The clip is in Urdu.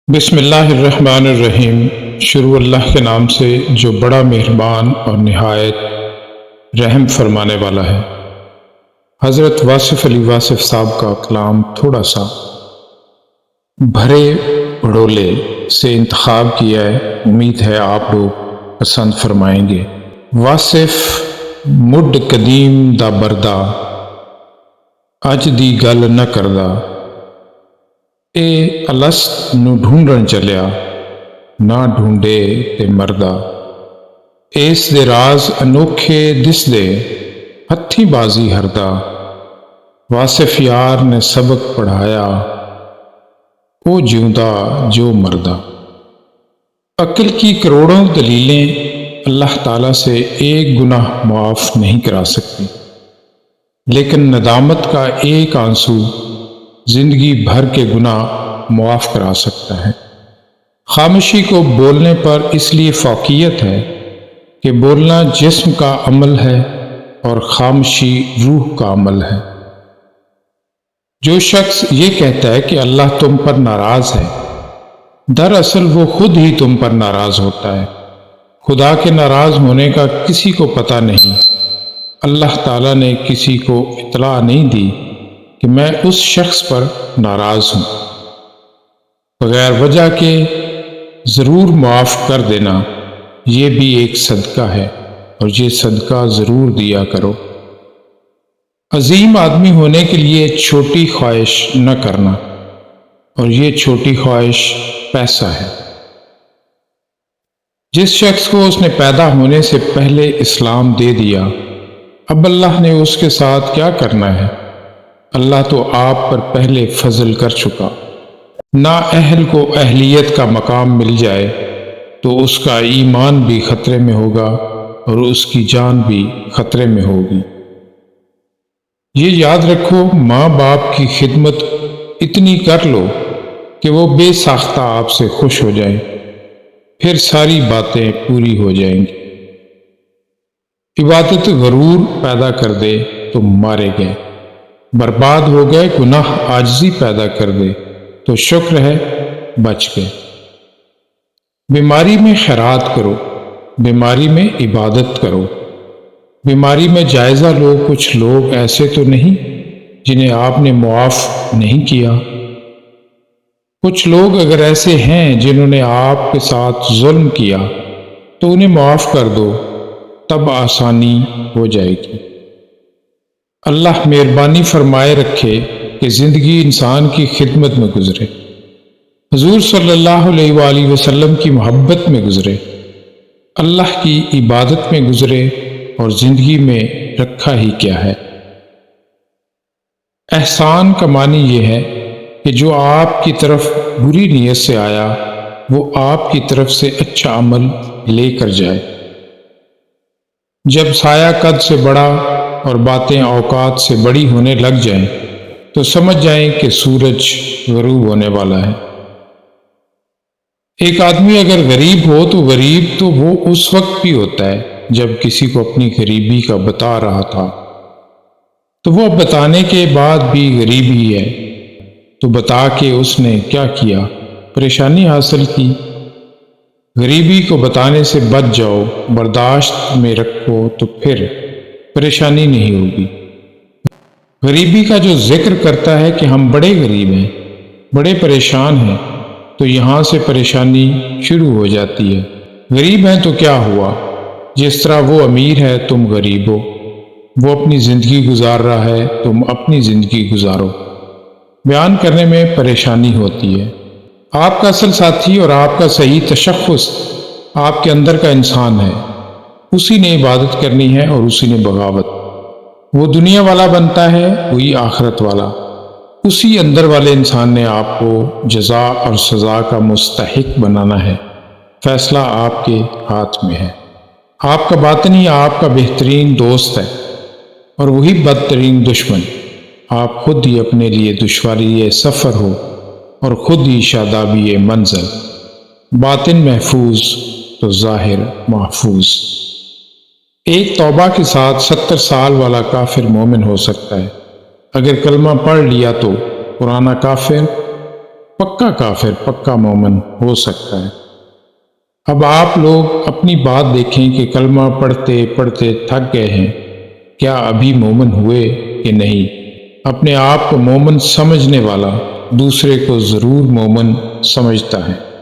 بسم اللہ الرحمن الرحیم۔ شروع اللہ کے نام سے جو بڑا مہربان اور نہایت رحم فرمانے والا ہے۔ حضرت واصف علی واصف صاحب کا کلام تھوڑا سا بھرے بھڑولے سے انتخاب کیا ہے، امید ہے آپ لوگ پسند فرمائیں گے۔ واصف مڈ قدیم دا بردا، اج دی گل نہ کردا، اے الست نو ڈھونڈن چلیا، نہ ڈھونڈے تے مردا۔ اس دے راز انوکھے دس دے، ہتھی بازی ہردا۔ واصف یار نے سبق پڑھایا، او جیوندا جو مردا۔ عقل کی کروڑوں دلیلیں اللہ تعالیٰ سے ایک گناہ معاف نہیں کرا سکتی، لیکن ندامت کا ایک آنسو زندگی بھر کے گناہ معاف کرا سکتا ہے۔ خاموشی کو بولنے پر اس لیے فوقیت ہے کہ بولنا جسم کا عمل ہے اور خاموشی روح کا عمل ہے۔ جو شخص یہ کہتا ہے کہ اللہ تم پر ناراض ہے، دراصل وہ خود ہی تم پر ناراض ہوتا ہے۔ خدا کے ناراض ہونے کا کسی کو پتہ نہیں۔ اللہ تعالیٰ نے کسی کو اطلاع نہیں دی کہ میں اس شخص پر ناراض ہوں۔ بغیر وجہ کے ضرور معاف کر دینا، یہ بھی ایک صدقہ ہے، اور یہ صدقہ ضرور دیا کرو۔ عظیم آدمی ہونے کے لیے چھوٹی خواہش نہ کرنا، اور یہ چھوٹی خواہش پیسہ ہے۔ جس شخص کو اس نے پیدا ہونے سے پہلے اسلام دے دیا، اب اللہ نے اس کے ساتھ کیا کرنا ہے؟ اللہ تو آپ پر پہلے فضل کر چکا۔ نااہل کو اہلیت کا مقام مل جائے تو اس کا ایمان بھی خطرے میں ہوگا اور اس کی جان بھی خطرے میں ہوگی۔ یہ یاد رکھو، ماں باپ کی خدمت اتنی کر لو کہ وہ بے ساختہ آپ سے خوش ہو جائیں، پھر ساری باتیں پوری ہو جائیں گی۔ عبادت غرور پیدا کر دے تو مارے گئے، برباد ہو گئے۔ گناہ عاجزی پیدا کر دے تو شکر ہے بچ گئے۔ بیماری میں خیرات کرو، بیماری میں عبادت کرو، بیماری میں جائزہ لو۔ کچھ لوگ ایسے تو نہیں جنہیں آپ نے معاف نہیں کیا؟ کچھ لوگ اگر ایسے ہیں جنہوں نے آپ کے ساتھ ظلم کیا تو انہیں معاف کر دو، تب آسانی ہو جائے گی۔ اللہ مہربانی فرمائے رکھے کہ زندگی انسان کی خدمت میں گزرے، حضور صلی اللہ علیہ وآلہ وسلم کی محبت میں گزرے، اللہ کی عبادت میں گزرے، اور زندگی میں رکھا ہی کیا ہے۔ احسان کا معنی یہ ہے کہ جو آپ کی طرف بری نیت سے آیا، وہ آپ کی طرف سے اچھا عمل لے کر جائے۔ جب سایہ قد سے بڑا اور باتیں اوقات سے بڑی ہونے لگ جائیں تو سمجھ جائیں کہ سورج غروب ہونے والا ہے۔ ایک آدمی اگر غریب ہو تو غریب تو وہ اس وقت بھی ہوتا ہے جب کسی کو اپنی غریبی کا بتا رہا تھا، تو وہ اب بتانے کے بعد بھی غریب ہی ہے۔ تو بتا کے اس نے کیا کیا؟ پریشانی حاصل کی۔ غریبی کو بتانے سے بچ جاؤ، برداشت میں رکھو تو پھر پریشانی نہیں ہوگی۔ غریبی کا جو ذکر کرتا ہے کہ ہم بڑے غریب ہیں، بڑے پریشان ہیں، تو یہاں سے پریشانی شروع ہو جاتی ہے۔ غریب ہیں تو کیا ہوا؟ جس طرح وہ امیر ہے تم غریب ہو، وہ اپنی زندگی گزار رہا ہے، تم اپنی زندگی گزارو۔ بیان کرنے میں پریشانی ہوتی ہے۔ آپ کا اصل ساتھی اور آپ کا صحیح تشخص آپ کے اندر کا انسان ہے، اسی نے عبادت کرنی ہے اور اسی نے بغاوت۔ وہ دنیا والا بنتا ہے، وہی آخرت والا۔ اسی اندر والے انسان نے آپ کو جزا اور سزا کا مستحق بنانا ہے۔ فیصلہ آپ کے ہاتھ میں ہے۔ آپ کا باطنی آپ کا بہترین دوست ہے اور وہی بدترین دشمن۔ آپ خود ہی اپنے لیے دشواری سفر ہو اور خود ہی شادابی منزل۔ باطن محفوظ تو ظاہر محفوظ۔ ایک توبہ کے ساتھ 70 سال والا کافر مومن ہو سکتا ہے۔ اگر کلمہ پڑھ لیا تو پرانا کافر پکا کافر پکا مومن ہو سکتا ہے۔ اب آپ لوگ اپنی بات دیکھیں کہ کلمہ پڑھتے پڑھتے تھک گئے ہیں، کیا ابھی مومن ہوئے کہ نہیں؟ اپنے آپ کو مومن سمجھنے والا دوسرے کو ضرور مومن سمجھتا ہے۔